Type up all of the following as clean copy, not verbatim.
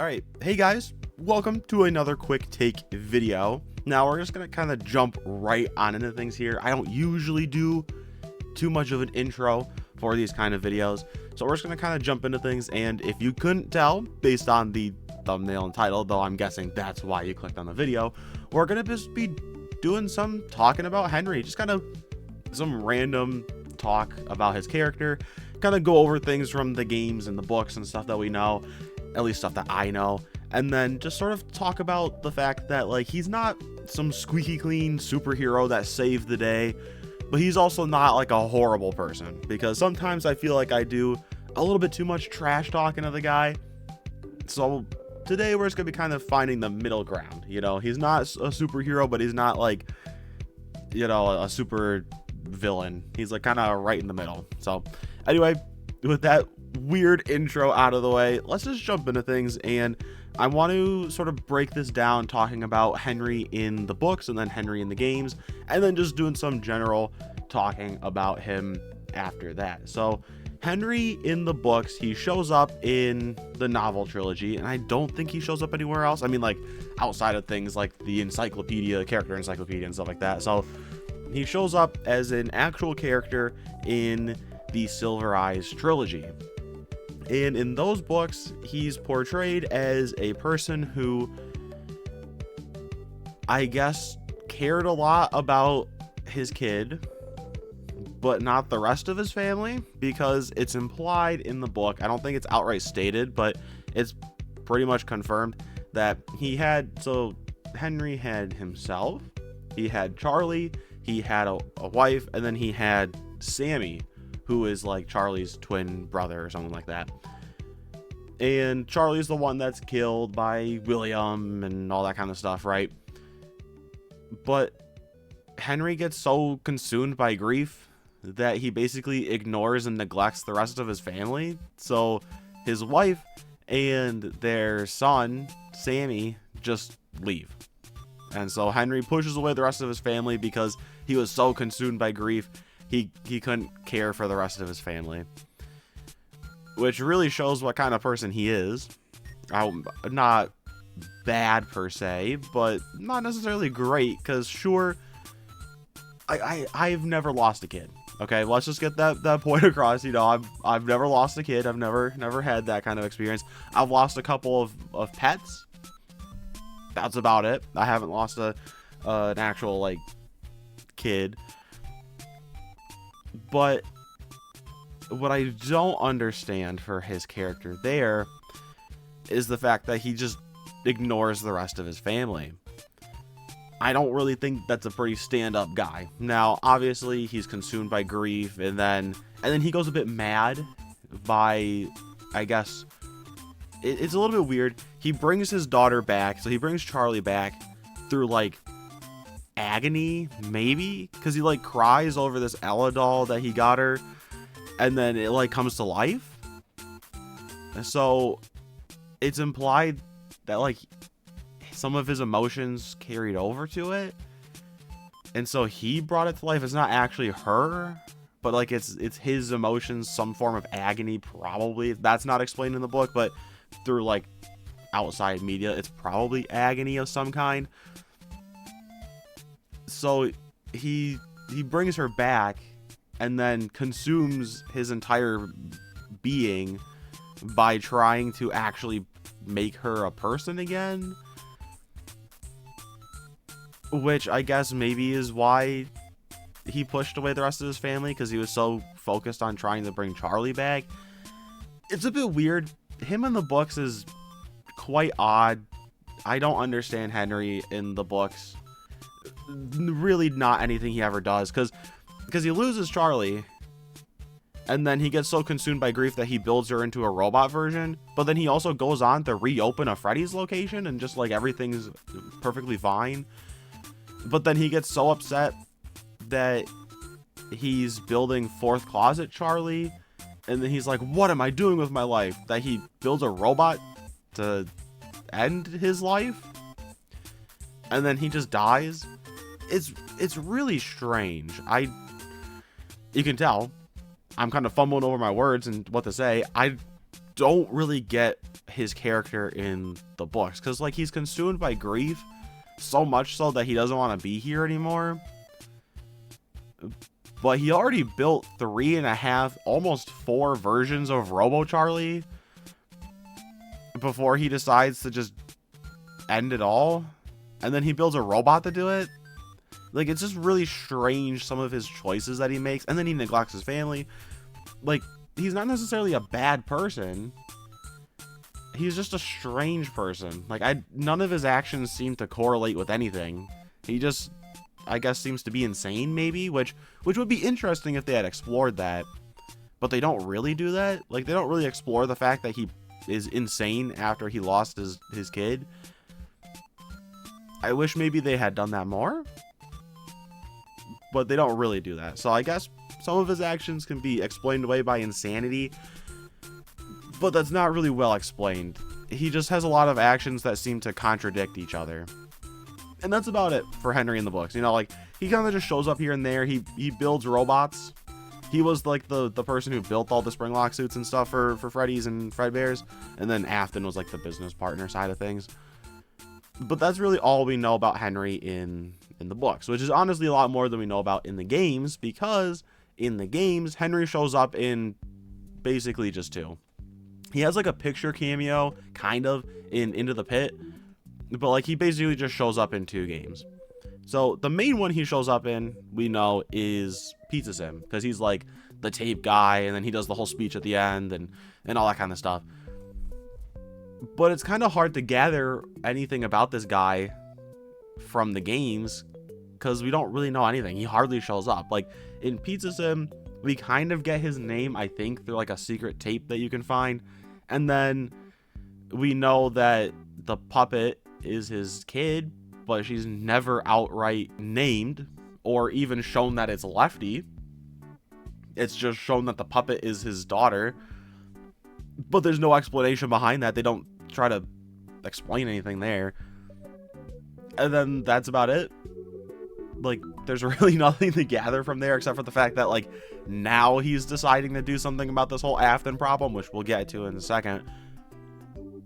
Alright, hey guys, welcome to another quick take video. Now we're just gonna kind of jump right on into things here. I don't usually do too much of an intro for these kind of videos, so we're just gonna kind of jump into things. And if you couldn't tell based on the thumbnail and title, though I'm guessing that's why you clicked on the video, we're gonna just be doing some talking about Henry, just kind of some random talk about his character, kind of go over things from the games and the books and stuff that we know, at least stuff that I know, and then just sort of talk about the fact that, like, he's not some squeaky clean superhero that saved the day, but he's also not like a horrible person, because sometimes I feel like I do a little bit too much trash talking of the guy. So today we're just gonna be kind of finding the middle ground. You know, he's not a superhero, but he's not like, you know, a super villain. He's like kind of right in the middle. So anyway, with that weird intro out of the way, let's just jump into things. And I want to sort of break this down, talking about Henry in the books and then Henry in the games, and then just doing some general talking about him after that. So Henry in the books, he shows up in the novel trilogy, and I don't think he shows up anywhere else. I mean, like, outside of things like the encyclopedia, character encyclopedia and stuff like that. So he shows up as an actual character in the Silver Eyes trilogy. And in those books, he's portrayed as a person who, I guess, cared a lot about his kid, but not the rest of his family, because it's implied in the book. I don't think it's outright stated, but it's pretty much confirmed that he had, so Henry had himself, he had Charlie, he had a wife, and then he had Sammy, who is like Charlie's twin brother or something like that. And Charlie's the one that's killed by William and all that kind of stuff, right? But Henry gets so consumed by grief that he basically ignores and neglects the rest of his family. So his wife and their son, Sammy, just leave. And so Henry pushes away the rest of his family because he was so consumed by grief, he couldn't care for the rest of his family. Which really shows what kind of person he is. Not bad per se, but not necessarily great, because sure, I've never lost a kid. Okay, let's just get that point across. You know, I've never lost a kid. I've never had that kind of experience. I've lost a couple of pets. That's about it. I haven't lost an actual, like, kid. But what I don't understand for his character there is the fact that he just ignores the rest of his family. I don't really think that's a pretty stand-up guy. Now, obviously, he's consumed by grief, and then he goes a bit mad by, I guess, it's a little bit weird. He brings his daughter back, so he brings Charlie back through, like, agony, maybe? Because he, like, cries over this Ella doll that he got her, and then it, like, comes to life. So it's implied that, like, some of his emotions carried over to it, and so he brought it to life. It's not actually her, but, like, it's his emotions, some form of agony, probably. That's not explained in the book, but through, like, outside media, it's probably agony of some kind. So he brings her back and then consumes his entire being by trying to actually make her a person again, which I guess maybe is why he pushed away the rest of his family, because he was so focused on trying to bring Charlie back. It's a bit weird. Him in the books is quite odd. I don't understand Henry in the books. Really not anything he ever does, because he loses Charlie, and then he gets so consumed by grief that he builds her into a robot version, but then he also goes on to reopen a Freddy's location, and just, like, everything's perfectly fine. But then he gets so upset that he's building Fourth Closet Charlie, and then he's like, what am I doing with my life? That he builds a robot to end his life, and then he just dies. It's really strange. You can tell I'm kind of fumbling over my words and what to say. I don't really get his character in the books, because like he's consumed by grief so much so that he doesn't want to be here anymore. But he already built 3.5, almost 4 versions of Robo Charlie before he decides to just end it all. And then he builds a robot to do it. Like, it's just really strange, some of his choices that he makes. And then he neglects his family. Like, he's not necessarily a bad person. He's just a strange person. Like, none of his actions seem to correlate with anything. He just, I guess, seems to be insane, maybe, which would be interesting if they had explored that. But they don't really do that. Like, they don't really explore the fact that he is insane after he lost his kid. I wish maybe they had done that more. But they don't really do that. So I guess some of his actions can be explained away by insanity. But that's not really well explained. He just has a lot of actions that seem to contradict each other. And that's about it for Henry in the books. You know, like, he kind of just shows up here and there. He builds robots. He was, like, the person who built all the Springlock suits and stuff for Freddy's and Fredbear's. And then Afton was, like, the business partner side of things. But that's really all we know about Henry in the books, which is honestly a lot more than we know about in the games, because in the games, Henry shows up in basically just 2. He has, like, a picture cameo, kind of, in Into the Pit. But, like, he basically just shows up in 2 games. So, the main one he shows up in, we know, is Pizza Sim. Because he's, like, the tape guy, and then he does the whole speech at the end, and all that kind of stuff. But it's kind of hard to gather anything about this guy from the games, because we don't really know anything. He hardly shows up. Like, in Pizza Sim, we kind of get his name, I think, through, like, a secret tape that you can find. And then we know that the puppet is his kid, but she's never outright named or even shown that it's Lefty. It's just shown that the puppet is his daughter, but there's no explanation behind that. They don't try to explain anything there. And then that's about it. Like, there's really nothing to gather from there except for the fact that, like, now he's deciding to do something about this whole Afton problem, which we'll get to in a second.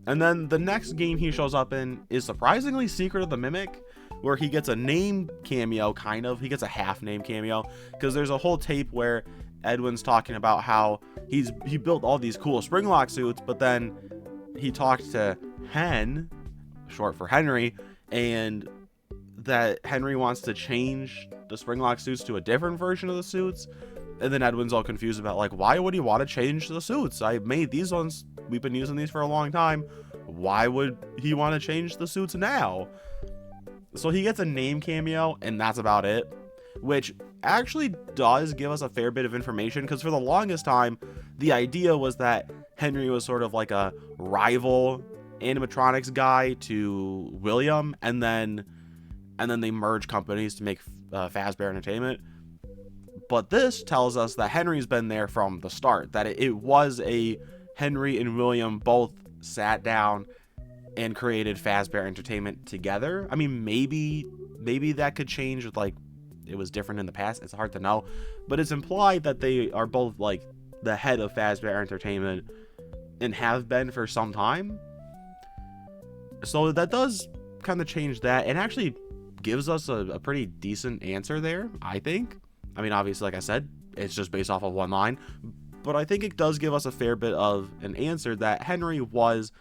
And then the next game he shows up in is surprisingly Secret of the Mimic, where he gets a name cameo, kind of. He gets a half-name cameo, because there's a whole tape where Edwin's talking about how he built all these cool Springlock suits, but then he talked to Hen, short for Henry, and that Henry wants to change the Springlock suits to a different version of the suits. And then Edwin's all confused about, like, why would he want to change the suits? I made these ones. We've been using these for a long time. Why would he want to change the suits now? So he gets a name cameo, and that's about it. Which actually does give us a fair bit of information, because for the longest time, the idea was that Henry was sort of like a rival animatronics guy to William, and then they merge companies to make Fazbear Entertainment. But this tells us that Henry's been there from the start, that it was a Henry and William both sat down and created Fazbear Entertainment together. I mean, maybe that could change with, like, it was different in the past. It's hard to know, but it's implied that they are both, like, the head of Fazbear Entertainment and have been for some time. So that does kind of change that, and actually gives us a pretty decent answer there, I think. I mean, obviously, like I said, it's just based off of one line, but I think it does give us a fair bit of an answer that Henry was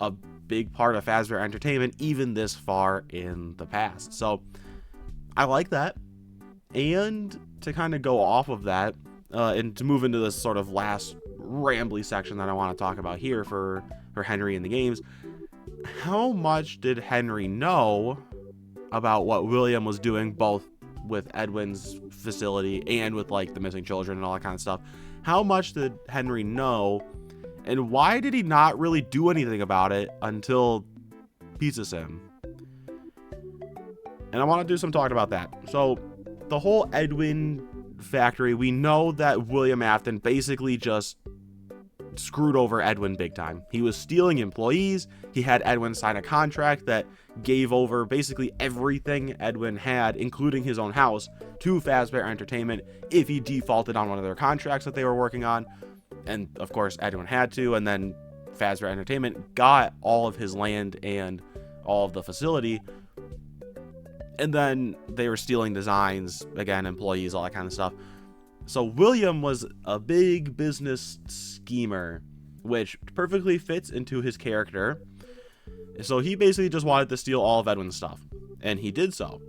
a big part of Fazbear Entertainment even this far in the past. So I like that. And to kind of go off of that, and to move into this sort of last rambly section that I want to talk about here for Henry in the games, how much did Henry know about what William was doing, both with Edwin's facility and with, like, the missing children and all that kind of stuff? How much did Henry know, and why did he not really do anything about it until Pizza Sim? And I want to do some talking about that. So the whole Edwin factory, we know that William Afton basically just screwed over Edwin big time. He was stealing employees. He had Edwin sign a contract that gave over basically everything Edwin had, including his own house, to Fazbear Entertainment if he defaulted on one of their contracts that they were working on. And of course, Edwin had to, and then Fazbear Entertainment got all of his land and all of the facility. And then they were stealing designs, again, employees, all that kind of stuff. So William was a big business schemer, which perfectly fits into his character. So he basically just wanted to steal all of Edwin's stuff, and he did so.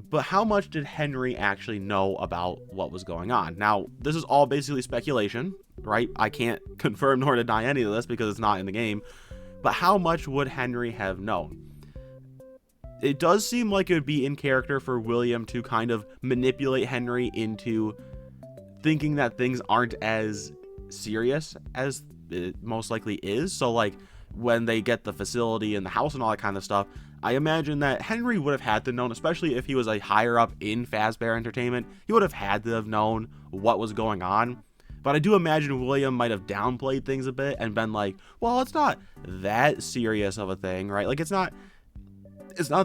But how much did Henry actually know about what was going on? Now, this is all basically speculation, right? I can't confirm nor deny any of this because it's not in the game. But how much would Henry have known? It does seem like it would be in character for William to kind of manipulate Henry into thinking that things aren't as serious as it most likely is. So, like, when they get the facility and the house and all that kind of stuff, I imagine that Henry would have had to know, especially if he was a higher up in Fazbear Entertainment, he would have had to have known what was going on. But I do imagine William might have downplayed things a bit and been like, well, it's not that serious of a thing, right? Like, it's not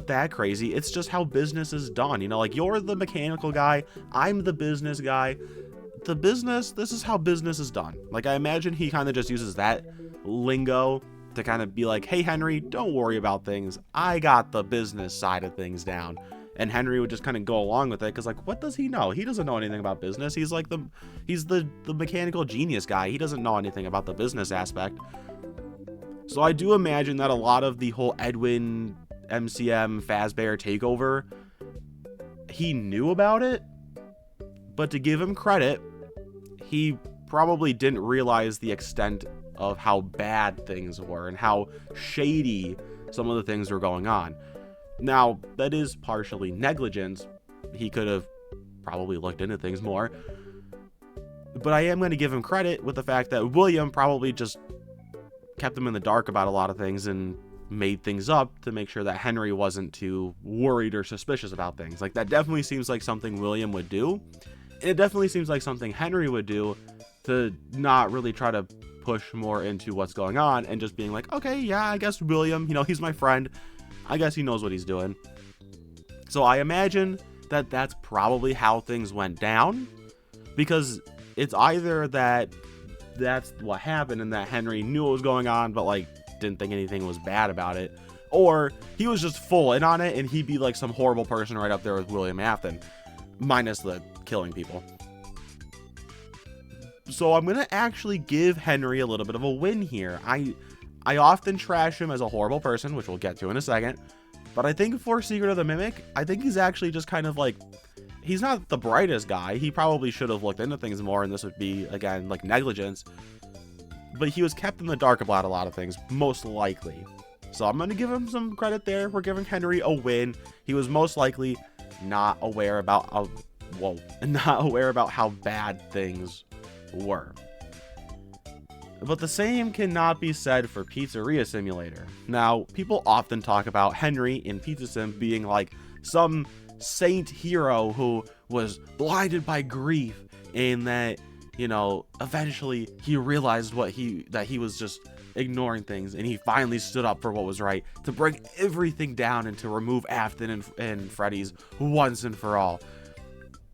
that crazy. It's just how business is done. You know, like, you're the mechanical guy, I'm the business guy. This is how business is done. Like, I imagine he kind of just uses that lingo to kind of be like, hey, Henry, don't worry about things. I got the business side of things down. And Henry would just kind of go along with it because, like, what does he know? He doesn't know anything about business. He's like he's the mechanical genius guy. He doesn't know anything about the business aspect. So I do imagine that a lot of the whole Edwin, MCM, Fazbear takeover, he knew about it. But to give him credit, he probably didn't realize the extent of how bad things were and how shady some of the things were going on. Now, that is partially negligence. He could have probably looked into things more. But I am going to give him credit with the fact that William probably just kept him in the dark about a lot of things and made things up to make sure that Henry wasn't too worried or suspicious about things. Like, that definitely seems like something William would do. And it definitely seems like something Henry would do to not really try to push more into what's going on and just being like, okay, yeah, I guess William, you know, he's my friend. I guess he knows what he's doing. So I imagine that that's probably how things went down, because it's either that that's what happened and that Henry knew what was going on, but, like, didn't think anything was bad about it, or he was just full in on it and he'd be like some horrible person right up there with William Afton, minus the killing people. So I'm gonna actually give Henry a little bit of a win here. I often trash him as a horrible person, which we'll get to in a second, but I think for Secret of the Mimic, I think he's actually just kind of like, he's not the brightest guy. He probably should have looked into things more, and this would be, again, like, negligence, but he was kept in the dark about a lot of things, most likely. So I'm gonna give him some credit there. We're giving Henry a win. He was most likely not aware about how bad things were. But the same cannot be said for Pizzeria Simulator. Now, people often talk about Henry in Pizza Sim being like some saint hero who was blinded by grief, and that, you know, eventually he realized that he was just ignoring things, and he finally stood up for what was right to bring everything down and to remove Afton and Freddy's once and for all.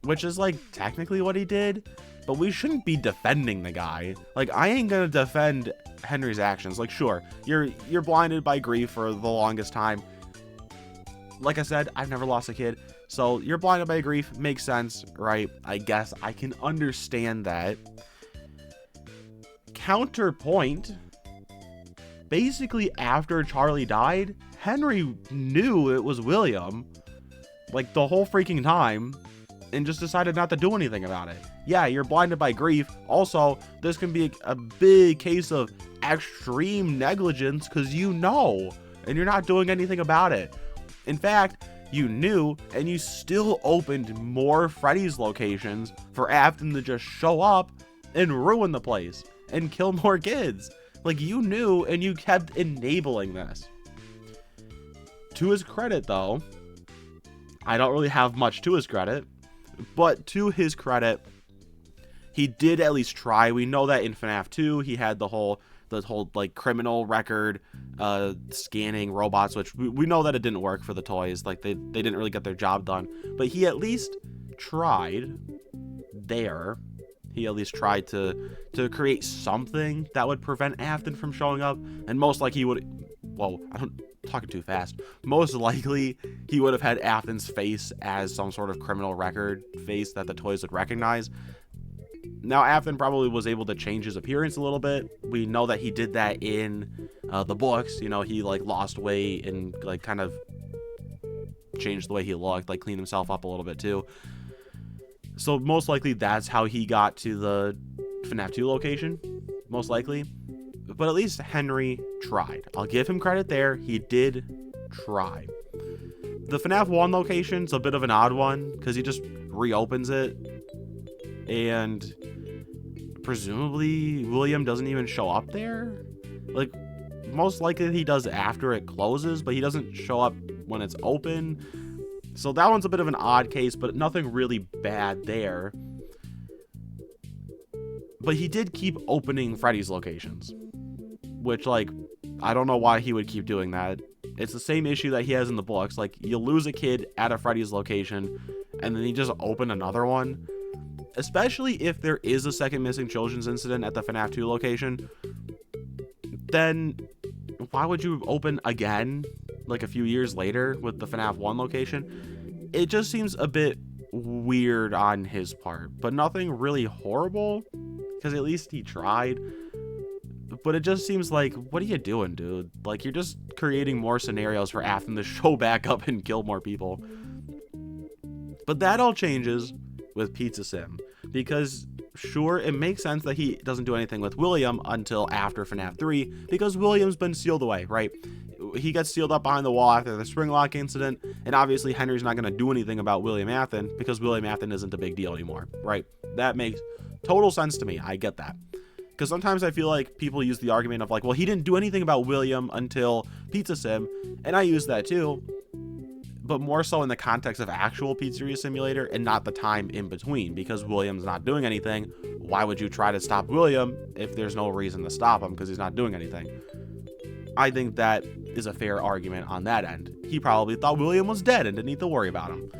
Which is, like, technically what he did, but we shouldn't be defending the guy. Like, I ain't gonna defend Henry's actions. Like, sure, you're blinded by grief for the longest time. Like I said, I've never lost a kid, so you're blinded by grief, makes sense, right? I guess I can understand that. Counterpoint, basically after Charlie died, Henry knew it was William, like, the whole freaking time, and just decided not to do anything about it. Yeah, you're blinded by grief. Also, this can be a big case of extreme negligence because you know, and you're not doing anything about it. In fact, you knew, and you still opened more Freddy's locations for Afton to just show up and ruin the place and kill more kids. Like, you knew, and you kept enabling this. To his credit, though, I don't really have much to his credit, but to his credit, he did at least try. We know that in FNAF 2, he had the whole like criminal record scanning robots, which we know that it didn't work for the toys. Like, they didn't really get their job done, but he at least tried there. He at least tried to create something that would prevent Afton from showing up, and most likely he would. Whoa, I'm talking too fast. Most likely he would have had Afton's face as some sort of criminal record face that the toys would recognize. Now, Afton probably was able to change his appearance a little bit. We know that he did that in the books. You know, he like lost weight and like kind of changed the way he looked, like cleaned himself up a little bit too. So most likely that's how he got to the FNAF 2 location, most likely. But at least Henry tried. I'll give him credit there. He did try. The FNAF 1 location's a bit of an odd one because he just reopens it, and presumably William doesn't even show up there. Like, most likely he does after it closes, but he doesn't show up when it's open. So that one's a bit of an odd case, but nothing really bad there. But he did keep opening Freddy's locations, which, like, I don't know why he would keep doing that. It's the same issue that he has in the books. Like, you lose a kid at a Freddy's location, and then you just open another one. Especially if there is a second missing children's incident at the FNAF 2 location, then why would you open again, like a few years later with the FNAF 1 location? It just seems a bit weird on his part, but nothing really horrible, because at least he tried. But it just seems like, what are you doing, dude? Like, you're just creating more scenarios for Afton to show back up and kill more people. But that all changes with Pizza Sim, because sure, it makes sense that he doesn't do anything with William until after FNAF 3, because William's been sealed away, right? He gets sealed up behind the wall after the Springlock incident, and obviously Henry's not going to do anything about William Afton because William Afton isn't a big deal anymore, right? That makes total sense to me. I get that. Because sometimes I feel like people use the argument of like, well, he didn't do anything about William until Pizza Sim, and I use that too, but more so in the context of actual Pizzeria Simulator and not the time in between, because William's not doing anything. Why would you try to stop William if there's no reason to stop him because he's not doing anything? I think that is a fair argument on that end. He probably thought William was dead and didn't need to worry about him.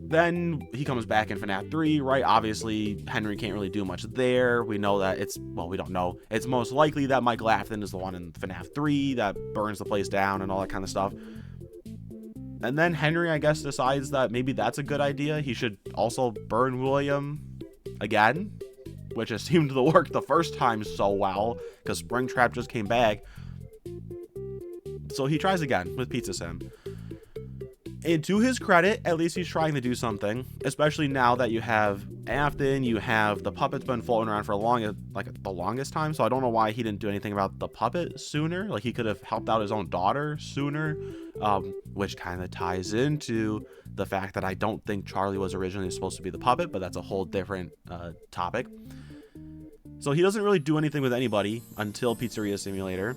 Then he comes back in FNAF 3, right? Obviously, Henry can't really do much there. We know that we don't know. It's most likely that Michael Afton is the one in FNAF 3 that burns the place down and all that kind of stuff. And then Henry, I guess, decides that maybe that's a good idea. He should also burn William again, which has seemed to work the first time so well, because Springtrap just came back. So he tries again with Pizza Sim. And to his credit, at least he's trying to do something, especially now that you have Afton, you have the puppet's been floating around for the longest time, so I don't know why he didn't do anything about the puppet sooner. Like, he could have helped out his own daughter sooner, which kind of ties into the fact that I don't think Charlie was originally supposed to be the puppet, but that's a whole different topic. So he doesn't really do anything with anybody until Pizzeria Simulator,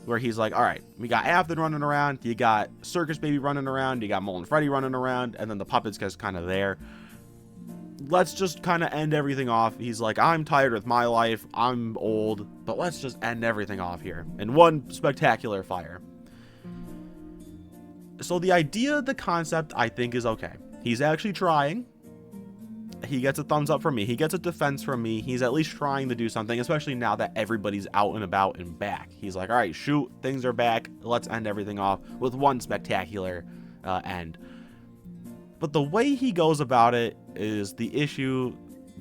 where he's like, all right, we got Afton running around, you got Circus Baby running around, you got Mole and Freddy running around, and then the puppet's just kind of there. Let's just kind of end everything off. He's like, I'm tired with my life, I'm old, but let's just end everything off here in one spectacular fire. So the idea, the concept, I think is okay. He's actually trying. He gets a thumbs up from me. He gets a defense from me. He's at least trying to do something, especially now that everybody's out and about and back. He's like, all right, shoot, things are back. Let's end everything off with one spectacular end. But the way he goes about it is the issue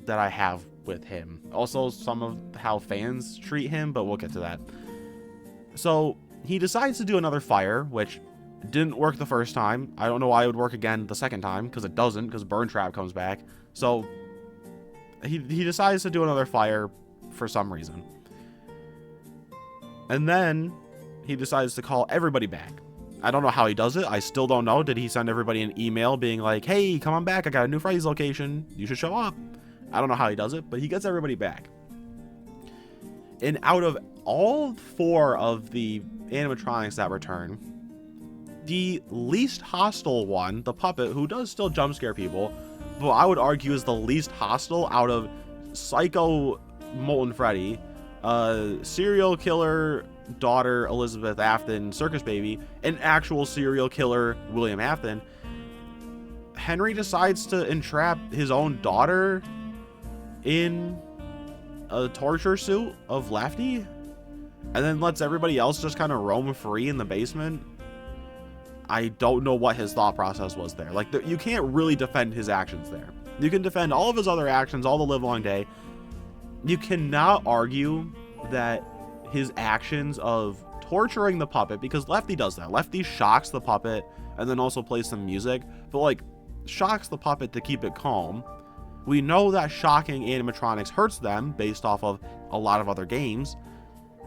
that I have with him. Also, some of how fans treat him, but we'll get to that. So he decides to do another fire, which didn't work the first time. I don't know why it would work again the second time, because it doesn't, because Burn Trap comes back. So he decides to do another fire for some reason. And then he decides to call everybody back. I don't know how he does it. I still don't know. Did he send everybody an email being like, hey, come on back, I got a new Freddy's location, you should show up? I don't know how he does it, but he gets everybody back. And out of all 4 of the animatronics that return, the least hostile one, the puppet, who does still jump scare people, but I would argue is the least hostile out of Psycho Molten Freddy, serial killer daughter Elizabeth Afton, Circus Baby, and actual serial killer William Afton, Henry decides to entrap his own daughter in a torture suit of Lefty and then lets everybody else just kind of roam free in the basement. I don't know what his thought process was there. Like, you can't really defend his actions there. You can defend all of his other actions all the live long day. You cannot argue that his actions of torturing the puppet, because Lefty does that. Lefty shocks the puppet and then also plays some music, but like shocks the puppet to keep it calm. We know that shocking animatronics hurts them based off of a lot of other games.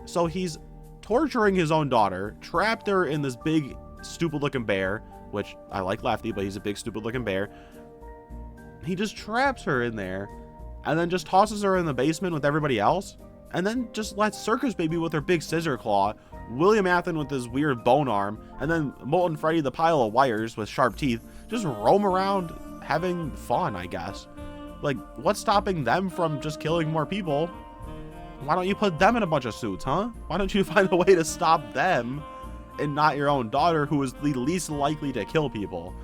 So he's torturing his own daughter, trapped her in this big stupid looking bear, which I like Lefty, but he's a big stupid looking bear. He just traps her in there and then just tosses her in the basement with everybody else, and then just lets Circus Baby with her big scissor claw, William Athen with his weird bone arm, and then Molten Freddy the pile of wires with sharp teeth just roam around having fun, I guess. Like, what's stopping them from just killing more people? Why don't you put them in a bunch of suits, huh? Why don't you find a way to stop them and not your own daughter, who is the least likely to kill people?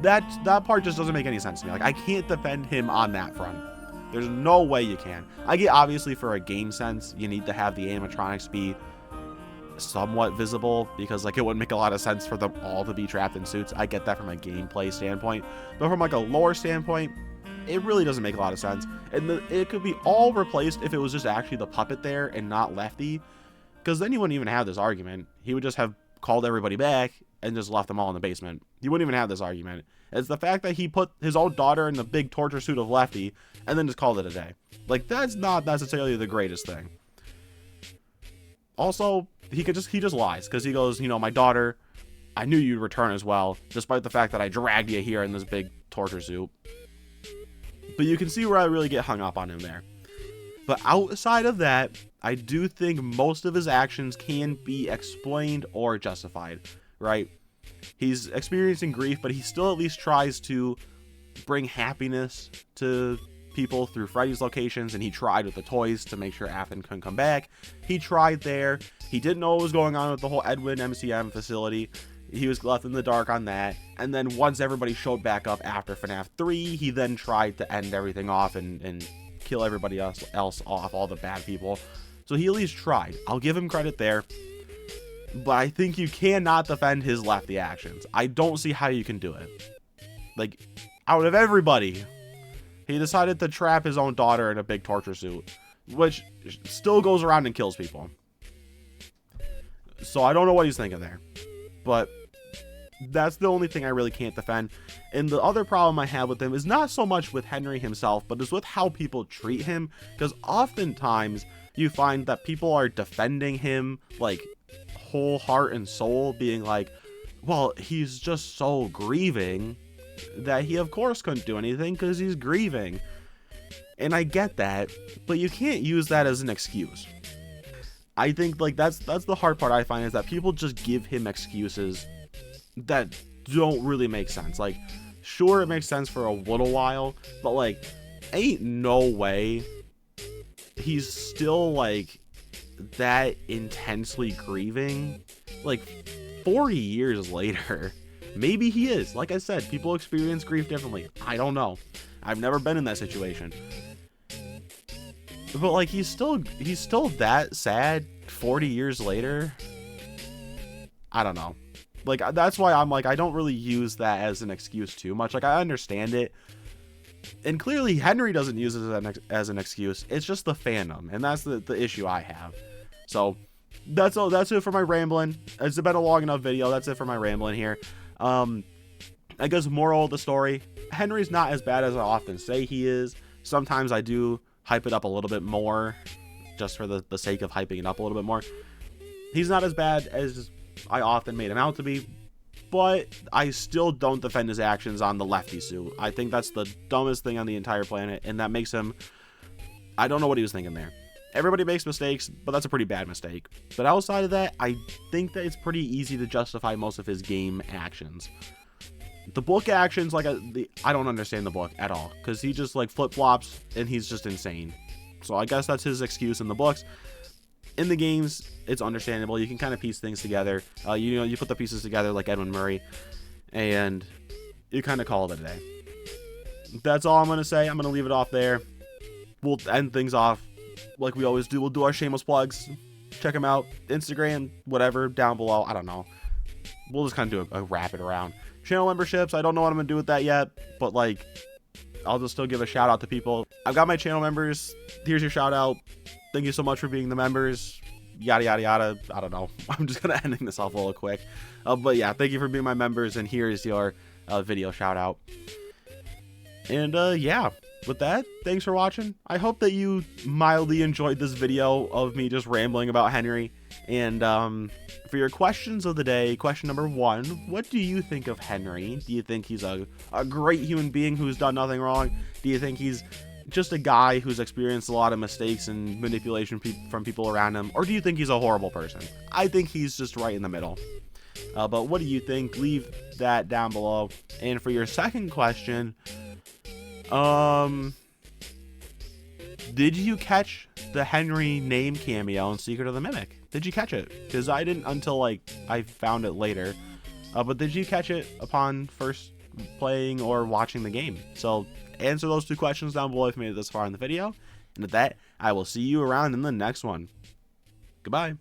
That part just doesn't make any sense to me. Like, I can't defend him on that front. There's no way you can. I get, obviously, for a game sense, you need to have the animatronics be somewhat visible, because like it wouldn't make a lot of sense for them all to be trapped in suits. I get that from a gameplay standpoint, but from like a lore standpoint, it really doesn't make a lot of sense. And it could be all replaced if it was just actually the puppet there and not Lefty, because then you wouldn't even have this argument. He would just have called everybody back and just left them all in the basement. You wouldn't even have this argument. It's the fact that he put his own daughter in the big torture suit of Lefty and then just called it a day. Like, that's not necessarily the greatest thing. Also, he just lies, because he goes, you know, my daughter, I knew you'd return as well, despite the fact that I dragged you here in this big torture suit. But you can see where I really get hung up on him there. But outside of that, I do think most of his actions can be explained or justified, right? He's experiencing grief, but he still at least tries to bring happiness to people through Freddy's locations, and he tried with the toys to make sure Athen couldn't come back. He tried there. He didn't know what was going on with the whole Edwin MCM facility. He was left in the dark on that. And then once everybody showed back up after FNAF 3, he then tried to end everything off and kill everybody else off, all the bad people. So he at least tried. I'll give him credit there. But I think you cannot defend his Lefty actions. I don't see how you can do it. Like, out of everybody, he decided to trap his own daughter in a big torture suit, which still goes around and kills people. So I don't know what he's thinking there. But that's the only thing I really can't defend. And the other problem I have with him is not so much with Henry himself, but is with how people treat him. Because oftentimes you find that people are defending him, like, whole heart and soul, being like, well, he's just so grieving that he of course couldn't do anything because he's grieving. And I get that, but you can't use that as an excuse. I think, like, that's the hard part I find, is that people just give him excuses that don't really make sense. Like, sure, it makes sense for a little while, but like, ain't no way he's still like that intensely grieving like 40 years later. Maybe he is. Like I said, people experience grief differently. I don't know. I've never been in that situation. But like, he's still that sad 40 years later. I don't know. Like, that's why I'm like, I don't really use that as an excuse too much. Like, I understand it. And clearly Henry doesn't use it as an excuse. It's just the fandom. And that's the issue I have. So that's all. That's it for my rambling. It's been a long enough video. That's it for my rambling here. I guess moral of the story, Henry's not as bad as I often say he is. Sometimes I do hype it up a little bit more, just for the sake of hyping it up a little bit more. He's not as bad as I often made him out to be, but I still don't defend his actions on the Lefty suit. I think that's the dumbest thing on the entire planet, and that makes him, I don't know what he was thinking there. Everybody makes mistakes, but that's a pretty bad mistake. But outside of that, I think that it's pretty easy to justify most of his game actions. The book actions, like, I don't understand the book at all, because he just like flip-flops and he's just insane. So I guess that's his excuse in the books. In the games, it's understandable. You can kind of piece things together. You put the pieces together like Edwin Murray, and you kind of call it a day. That's all I'm going to say. I'm going to leave it off there. we'll end things off like we always do. We'll do our shameless plugs. Check them out. Instagram, whatever, down below. I don't know. We'll just kind of do a wrap it around. Channel memberships, I don't know what I'm going to do with that yet, but like, I'll just still give a shout out to people. I've got my channel members. Here's your shout out. Thank you so much for being the members. Yada, yada, yada. I don't know. I'm just going to ending this off a little quick. But yeah, thank you for being my members. And here's your video shout out. And yeah, with that, thanks for watching. I hope that you mildly enjoyed this video of me just rambling about Henry. And for your questions of the day, question number 1, what do you think of Henry? Do you think he's a great human being who's done nothing wrong? Do you think he's just a guy who's experienced a lot of mistakes and manipulation from people around him? Or do you think he's a horrible person? I think he's just right in the middle. But what do you think? Leave that down below. And for your second question, did you catch the Henry name cameo in Secret of the Mimic? Did you catch it? Because I didn't until like I found it later. But did you catch it upon first playing or watching the game? So answer those 2 questions down below if you made it this far in the video. And with that, I will see you around in the next one. Goodbye.